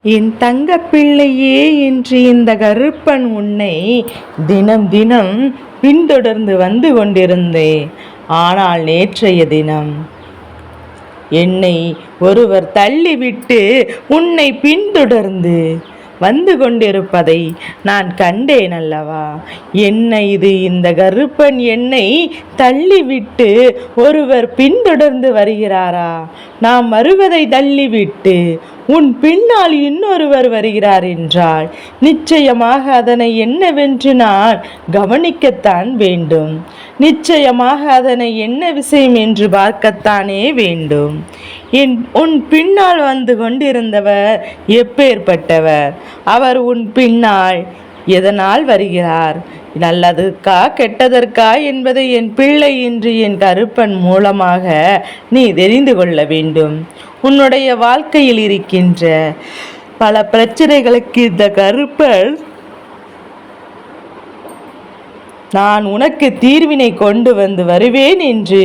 என் தங்க பிள்ளையே, என்று இந்த கருப்பன் உன்னை தினம் தினம் பின்தொடர்ந்து வந்து கொண்டிருந்தேன். ஆனால் நேற்றைய தினம் என்னை ஒருவர் தள்ளிவிட்டு உன்னை பின்தொடர்ந்து வந்து கொண்டிருப்பதை நான் கண்டேன் அல்லவா? என்ன இது? இந்த கருப்பன் என்னை தள்ளிவிட்டு ஒருவர் பின்தொடர்ந்து வருகிறாரா? நாம் வருவதை தள்ளிவிட்டு உன் பின்னால் இன்னொருவர் வருகிறார் என்றால் நிச்சயமாக அதனை என்னவென்று நான் கவனிக்கத்தான் வேண்டும். நிச்சயமாக அதனை என்ன விஷயம் என்று பார்க்கத்தானே வேண்டும். உன் பின்னால் வந்து கொண்டிருந்தவர் எப்பேற்பட்டவர்? அவர் உன் பின்னால் எதனால் வருகிறார்? நல்லதற்கா கெட்டதற்கா என்பதை என் பிள்ளை என்று என் கருப்பன் மூலமாக நீ தெரிந்து கொள்ள வேண்டும். உன்னுடைய வாழ்க்கையில் இருக்கின்ற பல பிரச்சனைகளுக்கு இந்த கருப்பன் நான் உனக்கு தீர்வினை கொண்டு வந்து வருவேன் என்று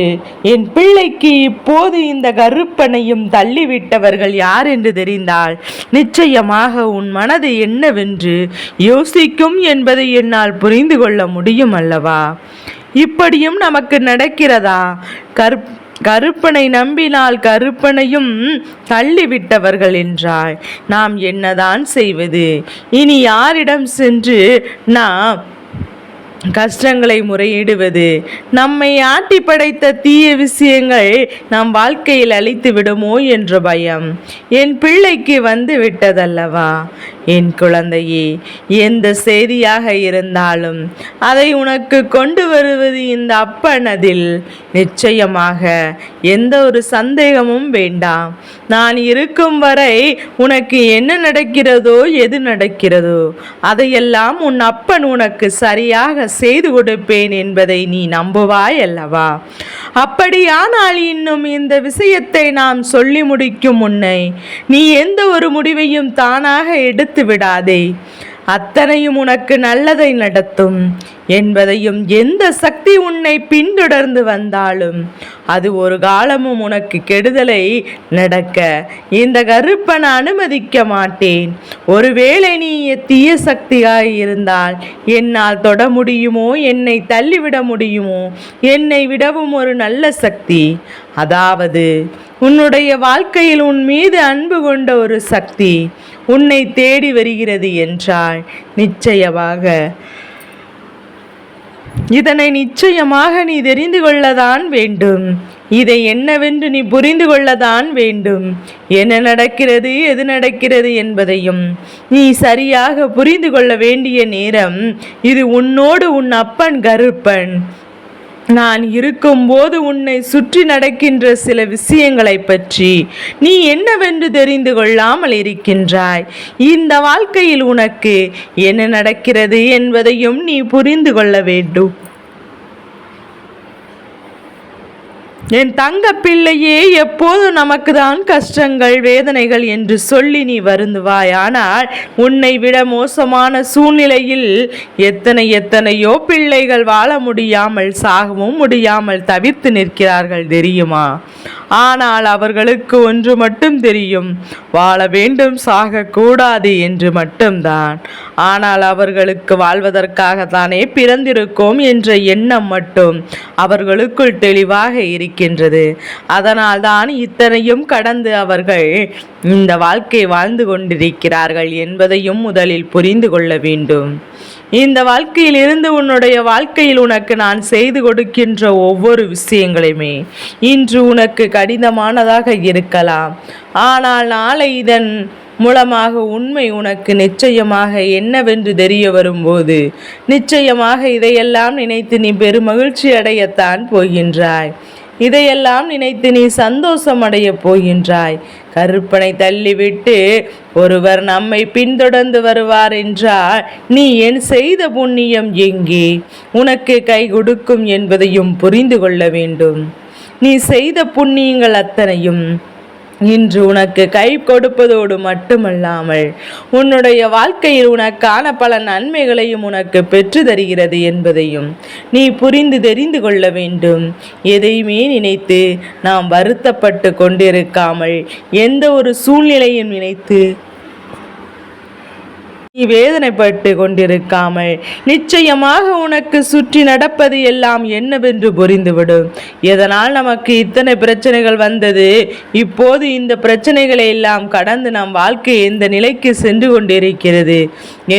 என் பிள்ளைக்கு இப்போது இந்த கருப்பனையும் தள்ளிவிட்டவர்கள் யார் என்று தெரிந்தால் நிச்சயமாக உன் மனது என்னவென்று யோசிக்கும் என்பதை என்னால் புரிந்து கொள்ள முடியும் அல்லவா? இப்படியும் நமக்கு நடக்கிறதா? கருப்பனை நம்பினால் கருப்பனையும் தள்ளிவிட்டவர்கள் என்றால் நாம் என்னதான் செய்வது? இனி யாரிடம் சென்று நாம் கஷ்டங்களை முறையிடுவது? நம்மை ஆட்டி படைத்த தீய விஷயங்கள் நம் வாழ்க்கையில் அழித்து விடுமோ என்ற பயம் என் பிள்ளைக்கு வந்து விட்டதல்லவா? என் குழந்தையே, எந்த செய்தியாக இருந்தாலும் அதை உனக்கு கொண்டு வருவது இந்த அப்பனதில் நிச்சயமாக எந்த ஒரு சந்தேகமும் வேண்டாம். நான் இருக்கும் வரை உனக்கு என்ன நடக்கிறதோ எது நடக்கிறதோ அதையெல்லாம் உன் அப்பன் உனக்கு சரியாக செய்து கொடுப்பேன் என்பதை நீ நம்புவாய் அல்லவா? அப்படியானால் இன்னும் இந்த விஷயத்தை நாம் சொல்லி முடிக்கும் முன்னை நீ எந்த ஒரு முடிவையும் தானாக எடுத்து விடாதே. அத்தனையும் உனக்கு நல்லதை நடத்தும் என்பதையும், எந்த சக்தி உன்னை பின்தொடர்ந்து வந்தாலும் அது ஒரு காலமும் உனக்கு கெடுதலை நடக்க இந்த கருப்பன் அனுமதிக்க மாட்டேன். ஒருவேளை நீ தீய சக்தியாய் இருந்தால் என்னால் தொட முடியுமோ? என்னை தள்ளிவிட முடியுமோ? என்னை விடவும் ஒரு நல்ல சக்தி, அதாவது உன்னுடைய வாழ்க்கையில் உன் மீது அன்பு கொண்ட ஒரு சக்தி உன்னை தேடி வருகிறது என்றால் நிச்சயமாக இதனை நிச்சயமாக நீ தெரிந்து கொள்ளதான் வேண்டும். இதை என்னவென்று நீ புரிந்து கொள்ளதான் வேண்டும். என்ன நடக்கிறது, எது நடக்கிறது என்பதையும் நீ சரியாக புரிந்து கொள்ள வேண்டிய நேரம் இது. உன்னோடு உன் அப்பன் கருப்பன் நான் இருக்கும்போது உன்னை சுற்றி நடக்கின்ற சில விஷயங்களை பற்றி நீ என்னவென்று தெரிந்து கொள்ளாமல் இருக்கின்றாய். இந்த வாழ்க்கையில் உனக்கு என்ன நடக்கிறது என்பதையும் நீ புரிந்து கொள்ள வேண்டும். என் தங்க பிள்ளையே, எப்போது நமக்கு தான் கஷ்டங்கள் வேதனைகள் என்று சொல்லி நீ வருந்துவாய். ஆனால் உன்னை விட மோசமான சூழ்நிலையில் எத்தனையோ பிள்ளைகள் வாழ முடியாமல் சாகவும் முடியாமல் தவிர்த்து நிற்கிறார்கள் தெரியுமா? ஆனால் அவர்களுக்கு ஒன்று மட்டும் தெரியும், வாழ வேண்டும், சாகக்கூடாது என்று மட்டும்தான். ஆனால் அவர்களுக்கு வாழ்வதற்காகத்தானே பிறந்திருக்கோம் என்ற எண்ணம் மட்டும் அவர்களுக்குள் தெளிவாக இருக்கின்றது. அதனால் தான் இத்தனையும் கடந்து அவர்கள் இந்த வாழ்க்கை வாழ்ந்து கொண்டிருக்கிறார்கள் என்பதையும் முதலில் புரிந்து கொள்ள வேண்டும். இந்த வாழ்க்கையில் இருந்து உன்னுடைய வாழ்க்கையில் உனக்கு நான் செய்து கொடுக்கின்ற ஒவ்வொரு விஷயங்களையுமே இன்று உனக்கு கடினமானதாக இருக்கலாம். ஆனால் நாளை இதன் மூலமாக உண்மை உனக்கு நிச்சயமாக என்னவென்று தெரிய வரும்போது நிச்சயமாக இதையெல்லாம் நினைத்து நீ பெருமகிழ்ச்சி அடையத்தான் போகின்றாய். இதையெல்லாம் நினைத்து நீ சந்தோஷம் அடைய போகின்றாய். கருப்பனை தள்ளிவிட்டு ஒருவர் நம்மை பின்தொடர்ந்து வருவார் என்றால் நீ என் செய்த புண்ணியம் எங்கே உனக்கு கை கொடுக்கும் என்பதையும் புரிந்து கொள்ள வேண்டும். நீ செய்த புண்ணியங்கள் அத்தனையும் இன்று உனக்கு கை கொடுப்பதோடு மட்டுமல்லாமல் உன்னுடைய வாழ்க்கையில் உனக்கான பல நன்மைகளையும் உனக்கு பெற்று தருகிறது என்பதையும் நீ புரிந்து தெரிந்து கொள்ள வேண்டும். எதையுமே நினைத்து நாம் வருத்தப்பட்டு கொண்டிருக்காமல் எந்த ஒரு சூழ்நிலையும் நினைத்து நீ வேதனைப்பட்டு கொண்டிருக்காமல் நிச்சயமாக உனக்கு சுற்றி நடப்பது எல்லாம் என்னவென்று புரிந்துவிடும். எதனால் நமக்கு இத்தனை பிரச்சனைகள் வந்தது, இப்போது இந்த பிரச்சனைகளை எல்லாம் கடந்து நம் வாழ்க்கை எந்த நிலைக்கு சென்று கொண்டிருக்கிறது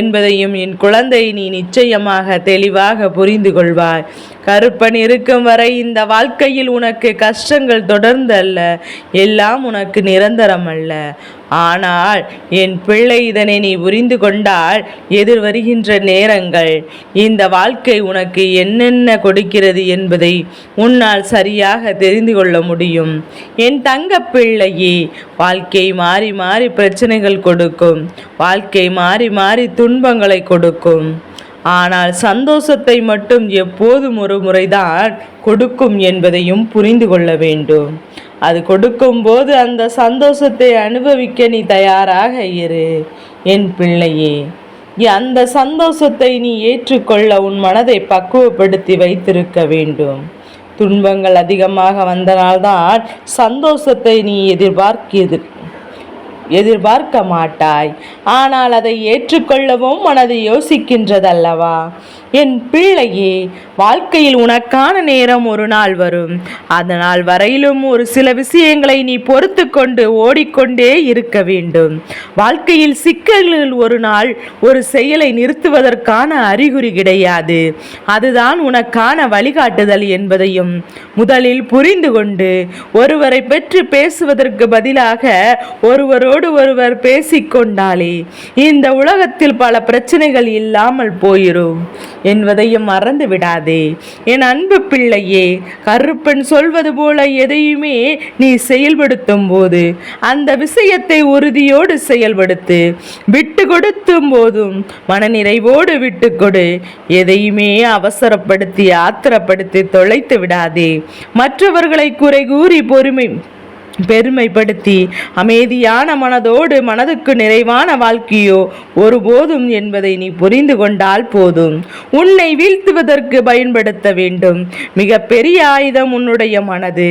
என்பதையும் என் குழந்தை நீ நிச்சயமாக தெளிவாக புரிந்து கொள்வாய். கருப்பன் இருக்கும் வரை இந்த வாழ்க்கையில் உனக்கு கஷ்டங்கள் தொடர்ந்து அல்ல, எல்லாம் உனக்கு நிரந்தரம் அல்ல. ஆனால் என் பிள்ளை, இதனை நீ புரிந்து கொண்டால் எதிர் வருகின்ற நேரங்கள் இந்த வாழ்க்கை உனக்கு என்னென்ன கொடுக்கிறது என்பதை உன்னால் சரியாக தெரிந்து கொள்ள முடியும். என் தங்க பிள்ளையே, வாழ்க்கை மாறி மாறி பிரச்சனைகள் கொடுக்கும், வாழ்க்கை மாறி மாறி துன்பங்களை கொடுக்கும். ஆனால் சந்தோஷத்தை மட்டும் எப்போதும் ஒரு முறைதான் கொடுக்கும் என்பதையும் புரிந்து கொள்ள வேண்டும். அது கொடுக்கும்போது அந்த சந்தோஷத்தை அனுபவிக்க நீ தயாராக இரு என் பிள்ளையே. அந்த சந்தோஷத்தை நீ ஏற்றுக்கொள்ள உன் மனதை பக்குவப்படுத்தி வைத்திருக்க வேண்டும். துன்பங்கள் அதிகமாக வந்தனால்தான் சந்தோஷத்தை நீ எதிர்பார்க்க மாட்டாய். ஆனால் அதை ஏற்றுக்கொள்ளவும் மனது யோசிக்கின்றதல்லவா? என் பிள்ளையே, வாழ்க்கையில் உனக்கான நேரம் ஒரு நாள் வரும். அதனால் வரையிலும் ஒரு சில விஷயங்களை நீ பொறுத்து கொண்டு ஓடிக்கொண்டே இருக்க வேண்டும். வாழ்க்கையில் சிக்கல்கள் ஒரு நாள் ஒரு செயலை நிறுத்துவதற்கான அறிகுறி கிடையாது. அதுதான் உனக்கான வழிகாட்டுதல் என்பதையும் முதலில் புரிந்து கொண்டு ஒருவரை பற்றி பேசுவதற்கு பதிலாக ஒருவரோடு ஒருவர் பேசிக்கொண்டாலே இந்த உலகத்தில் பல பிரச்சனைகள் இல்லாமல் போயிரும் என்பதையும் மறந்து விடாதே என் அன்பு பிள்ளையே. கருப்பன் சொல்வது போல எதையுமே நீ செயல்படுத்தும் போது அந்த விஷயத்தை உறுதியோடு செயல்படுத்து. விட்டு கொடுத்தும் போதும் மனநிறைவோடு விட்டு கொடு. எதையுமே அவசரப்படுத்தி ஆத்திரப்படுத்தி தொலைத்து விடாதே. மற்றவர்களை குறை கூறி பெருமைப்படுத்தி அமைதியான மனதோடு மனதுக்கு நிறைவான வாழ்க்கையோ ஒருபோதும் என்பதை நீ புரிந்து கொண்டால் போதும். உன்னை வீழ்த்துவதற்கு பயன்படுத்த வேண்டும் மிக பெரிய ஆயுதம் உன்னுடைய மனது.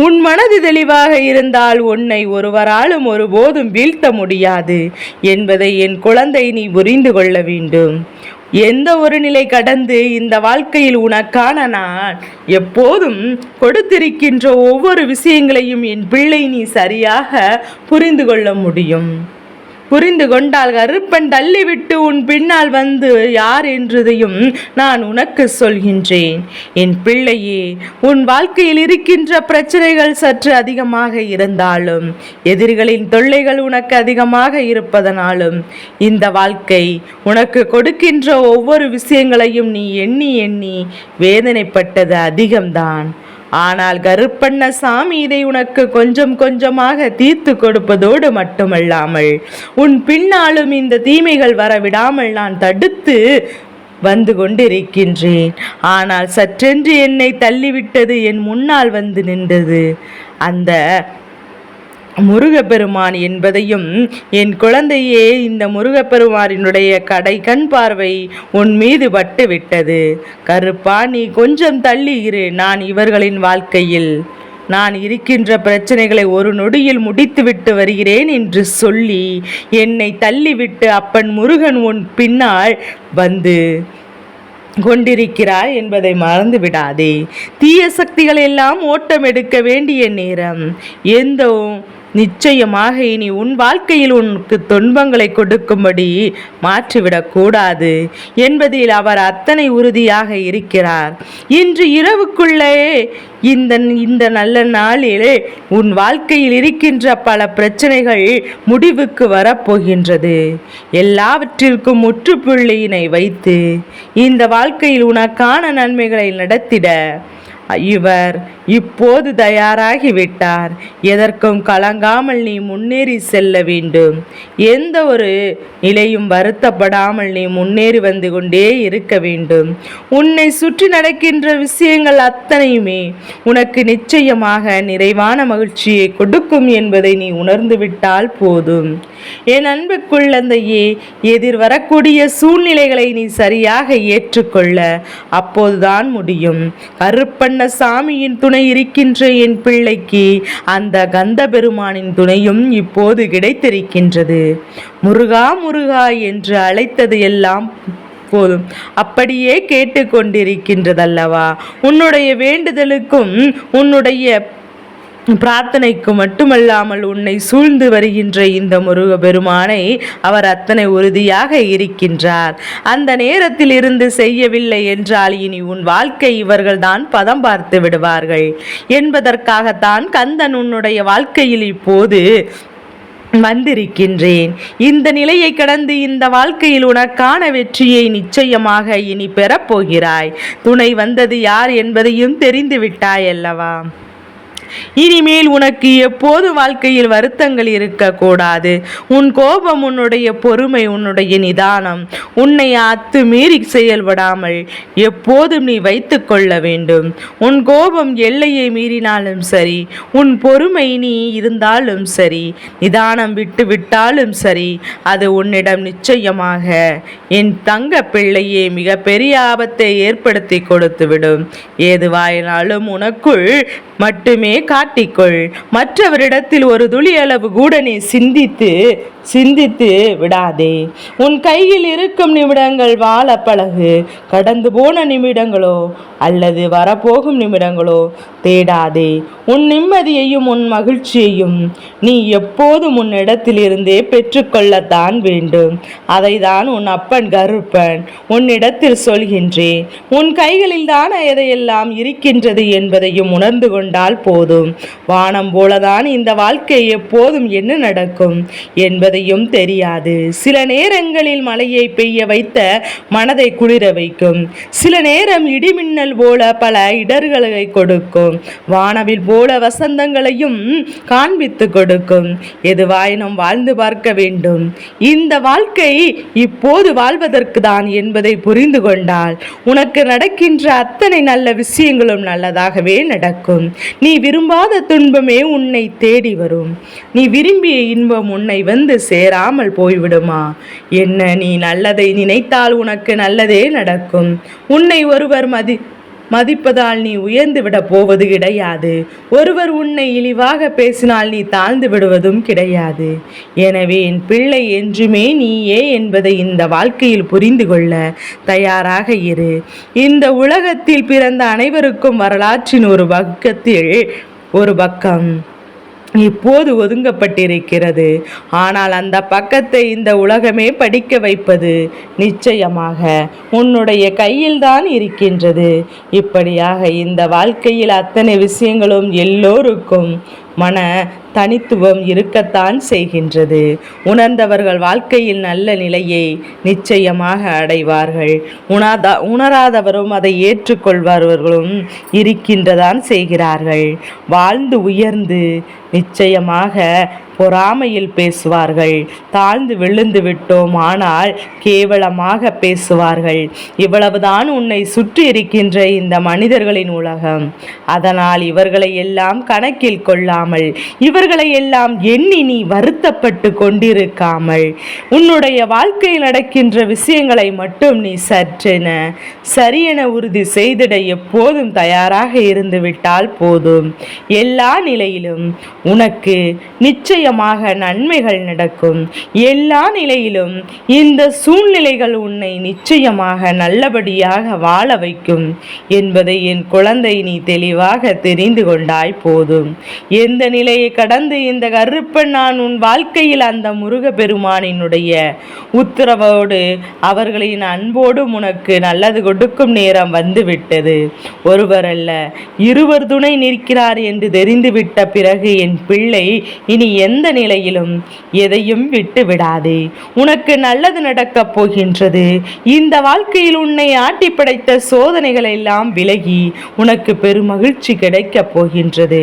உன் மனது தெளிவாக இருந்தால் உன்னை ஒருவராலும் ஒருபோதும் வீழ்த்த முடியாது என்பதை என் குழந்தை நீ புரிந்து கொள்ள வேண்டும். எந்த ஒரு நிலை கடந்து இந்த வாழ்க்கையில் உனக்கான நான் எப்போதும் கொடுத்திருக்கின்ற ஒவ்வொரு விஷயங்களையும் என் பிள்ளை நீ சரியாக புரிந்து கொள்ள முடியும். புரிந்து கொண்டால் கருப்பன் தள்ளிவிட்டு உன் பின்னால் வந்து யார் என்றதையும் நான் உனக்கு சொல்கின்றேன். என் பிள்ளையே, உன் வாழ்க்கையில் இருக்கின்ற பிரச்சனைகள் சற்று அதிகமாக இருந்தாலும் எதிரிகளின் தொல்லைகள் உனக்கு அதிகமாக இருப்பதனாலும் இந்த வாழ்க்கை உனக்கு கொடுக்கின்ற ஒவ்வொரு விஷயங்களையும் நீ எண்ணி எண்ணி வேதனைப்பட்டது அதிகம்தான். ஆனால் கருப்பண்ணசாமி இதை உனக்கு கொஞ்சம் கொஞ்சமாக தீர்த்து கொடுப்பதோடு மட்டுமல்லாமல் உன் பின்னாலும் இந்த தீமைகள் வரவிடாமல் நான் தடுத்து வந்து கொண்டிருக்கின்றேன். ஆனால் சற்றென்று என்னை தள்ளிவிட்டது என் முன்னால் வந்து நின்றது அந்த முருகப்பெருமான் என்பதையும் என் குழந்தையே, இந்த முருகப்பெருமானினுடைய கண் பார்வை உன் மீது பட்டு விட்டது. கருப்பா, நீ கொஞ்சம் தள்ளி இரு. நான் இவர்களின் வாழ்க்கையில் நான் இருக்கின்ற பிரச்சனைகளை ஒரு நொடியில் முடித்துவிட்டு வருகிறேன் என்று சொல்லி என்னை தள்ளிவிட்டு அப்பன் முருகன் உன் பின்னால் வந்து கொண்டிருக்கிறார் என்பதை மறந்து விடாதே. தீய சக்திகள் எல்லாம் ஓட்டம் எடுக்க வேண்டிய நேரம் நிச்சயமாக இனி உன் வாழ்க்கையில் உனக்கு துன்பங்களை கொடுக்கும்படி மாற்றிவிடக்கூடாது என்பதில் அவர் அத்தனை உறுதியாக இருக்கிறார். இன்று இரவுக்குள்ளே இந்த நல்ல நாளிலே உன் வாழ்க்கையில் இருக்கின்ற பல பிரச்சனைகள் முடிவுக்கு வரப்போகின்றது. எல்லாவற்றிற்கும் முற்றுப்புள்ளியினை வைத்து இந்த வாழ்க்கையில் உனக்கான நன்மைகளை நடத்திட இவர் இப்போது தயாராகிவிட்டார். எதற்கும் கலங்காமல் நீ முன்னேறி செல்ல வேண்டும். எந்த ஒரு நிலையும் வருத்தப்படாமல் நீ முன்னேறி வந்து கொண்டே இருக்க வேண்டும். உன்னை சுற்றி நடக்கின்ற விஷயங்கள் அத்தனையுமே உனக்கு நிச்சயமாக நிறைவான மகிழ்ச்சியை கொடுக்கும் என்பதை நீ உணர்ந்து விட்டால் போதும். என் அன்பு குழந்தையே, எதிர் வரக்கூடிய சூழ்நிலைகளை நீ சரியாக ஏற்றுக்கொள்ள அப்போதுதான் முடியும். கருப்பன் கண்ண சாமியின் துணை இருக்கின்ற என் பிள்ளைக்கு அந்த கந்த பெருமானின் துணையும் இப்போது கிடைத்திருக்கின்றது. முருகா முருகா என்று அழைத்தது எல்லாம் போதும், அப்படியே கேட்டுக்கொண்டிருக்கின்றதல்லவா? உன்னுடைய வேண்டுதலுக்கும் உன்னுடைய பிரார்த்தனைக்கு மட்டுமல்லாமல் உன்னை சூழ்ந்து வருகின்ற இந்த முருக பெருமானை அவர் அத்தனை உறுதியாக இருக்கின்றார். அந்த நேரத்தில் இருந்து செய்யவில்லை என்றால் இனி உன் வாழ்க்கை இவர்கள்தான் பதம் பார்த்து விடுவார்கள் என்பதற்காகத்தான் கந்தன் உன்னுடைய வாழ்க்கையில் இப்போது வந்திருக்கின்றேன். இந்த நிலையை கடந்து இந்த வாழ்க்கையில் உனக்கான வெற்றியை நிச்சயமாக இனி பெறப்போகிறாய். துணை வந்தது யார் என்பதையும் தெரிந்து விட்டாய் அல்லவா? இனிமேல் உனக்கு எப்போது வாழ்க்கையில் வருத்தங்கள் இருக்கக்கூடாது. உன் கோபம், உன்னுடைய பொறுமை, உன்னுடைய நிதானம் உன்னை அத்துமீறி செயல்படாமல் எப்போதும் நீ வைத்து கொள்ள வேண்டும். உன் கோபம் எல்லையை மீறினாலும் சரி, உன் பொறுமை நீ இருந்தாலும் சரி, நிதானம் விட்டு விட்டாலும் சரி, அது உன்னிடம் நிச்சயமாக என் தங்க பிள்ளையே மிக பெரிய ஆபத்தை ஏற்படுத்தி கொடுத்துவிடும். ஏதுவாயினாலும் உனக்குள் மட்டுமே காட்டிக்கொள். மற்றவரிடத்தில் ஒரு துளி அளவு கூட நீ சிந்தித்து விடாதே. உன் கையில் இருக்கும் நிமிடங்கள் வாழ பழகு. கடந்து போன நிமிடங்களோ அல்லது வரப்போகும் நிமிடங்களோ தேடாதே. உன் நிம்மதியையும் உன் மகிழ்ச்சியையும் நீ எப்போதும் உன்னிடத்திலிருந்தே பெற்றுக்கொள்ளத்தான் வேண்டும். அதை தான் உன் அப்பன் கருப்பன் உன்னிடத்தில் சொல்கின்றேன். உன் கைகளில் தான் எதையெல்லாம் இருக்கின்றது என்பதையும் உணர்ந்து கொண்டால் போதும். வானம் போலதான் இந்த வாழ்க்கை எப்போதும் என்ன நடக்கும் என்பதையும் தெரியாது. சில நேரங்களில் மழையை பெய்ய வைத்த மனதை குளிர வைக்கும். சில நேரம் இடிமின்னல் போல பல இடர்களை கொடுக்கும். வானவில் போல வசந்தங்களையும் காண்பித்து கொடுக்கும். எதுவாயினும் வாழ்ந்து பார்க்க வேண்டும். இந்த வாழ்க்கை இப்போது வாழ்வதற்கு தான் என்பதை புரிந்து கொண்டால் உனக்கு நடக்கின்ற அத்தனை நல்ல விஷயங்களும் நல்லதாகவே நடக்கும். நீ விரும்பாத துன்பமே உன்னை தேடி வரும். நீ விரும்பிய இன்பம் உன்னை வந்து சேராமல் போய்விடுமா? என்ன, நீ நல்லதை நினைத்தால் உனக்கு நல்லதே நடக்கும். உன்னை ஒருவர் மதிப்பதால் நீ உயர்ந்து விட போவது கிடையாது. ஒருவர் உன்னை இழிவாக பேசினால் நீ தாழ்ந்து விடுவதும் கிடையாது. எனவே என் பிள்ளை, என்றுமே நீயே என்பதை இந்த வாழ்க்கையில் புரிந்து கொள்ள தயாராக இரு. இந்த உலகத்தில் பிறந்த அனைவருக்கும் வரலாற்றின் ஒரு பக்கம் இப்போது ஒதுங்கப்பட்டிருக்கிறது. ஆனால் அந்த பக்கத்தை இந்த உலகமே படிக்க வைப்பது நிச்சயமாக உன்னுடைய கையில்தான் இருக்கின்றது. இப்படியாக இந்த வாழ்க்கையில் அத்தனை விஷயங்களும் எல்லோருக்கும் மன தனித்துவம் இருக்கத்தான் செய்கின்றது. உணர்ந்தவர்கள் வாழ்க்கையில் நல்ல நிலையை நிச்சயமாக அடைவார்கள். உணராதவரும் அதை ஏற்றுக்கொள்பவர்களும் இருக்கின்றதான் செய்கிறார்கள். வாழ்ந்து உயர்ந்து நிச்சயமாக பொறாமையில் பேசுவார்கள். தாழ்ந்து விழுந்து விட்டோம் ஆனால் கேவலமாக பேசுவார்கள். இவ்வளவுதான் உன்னை சுற்றி இருக்கின்ற இந்த மனிதர்களின் உலகம். அதனால் இவர்களை எல்லாம் கணக்கில் கொள்ளாமல், இவர்களை எல்லாம் எண்ணி நீ வருத்தப்பட்டு கொண்டிருக்காமல், உன்னுடைய வாழ்க்கையில் நடக்கின்ற விஷயங்களை மட்டும் நீ சற்றென சரியென உறுதி செய்திட எப்போதும் தயாராக இருந்து விட்டால் போதும். எல்லா நிலையிலும் உனக்கு நிச்சயமாக நன்மைகள் நடக்கும். எல்லா நிலையிலும் இந்த சூழ்நிலைகள் உன்னை நிச்சயமாக நல்லபடியாக வாழ வைக்கும் என்பதை என் குழந்தை நீ தெளிவாக தெரிந்து கொண்டாய் போதும். எந்த நிலையை கடந்து இந்த கருப்பன் நான் உன் வாழ்க்கையில் அந்த முருக பெருமானினுடைய உத்தரவோடு அவர்களின் அன்போடு உனக்கு நல்லது கொடுக்கும் நேரம் வந்துவிட்டது. ஒருவர் அல்ல, இருவர் துணை நிற்கிறார் என்று தெரிந்துவிட்ட பிறகு என் பிள்ளை, இனி எந்த நிலையிலும் எதையும் விட்டு விடாதே. உனக்கு நல்லது நடக்கப் போகின்றது. இந்த வாழ்க்கையில் உன்னை ஆட்டி படைத்த சோதனைகள் எல்லாம் விலகி உனக்கு பெருமகிழ்ச்சி கிடைக்கப் போகின்றது.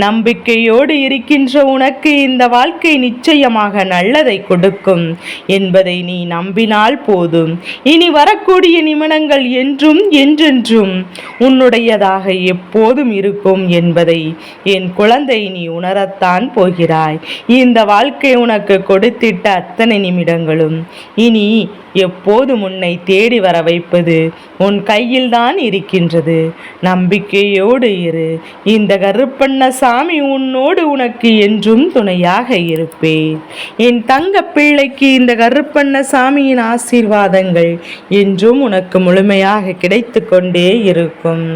நம்பிக்கையோடு இருக்கின்ற உனக்கு இந்த வாழ்க்கை நிச்சயமாக நல்லதை கொடுக்கும் என்பதை நீ நம்பினால் போதும். இனி வரக்கூடிய நிமிடங்கள் என்றும் என்றென்றும் உன்னுடையதாக எப்போதும் இருக்கும் என்பதை என் குழந்தை நீ உணரத்தான் போகிறாய். இந்த வாழ்க்கை உனக்கு கொடுத்திட்ட அத்தனை நிமிடங்களும் இனி எப்போதும் உன்னை தேடி வர வைப்பது உன் கையில்தான் இருக்கின்றது. நம்பிக்கையோடு இரு. இந்த கருப்பண்ணசாமி உன்னோடு உனக்கு என்றும் துணையாக இருப்பேன். என் தங்க பிள்ளைக்கு இந்த கருப்பண்ணசாமியின் ஆசீர்வாதங்கள் என்றும் உனக்கு முழுமையாக கிடைத்து கொண்டே இருக்கும்.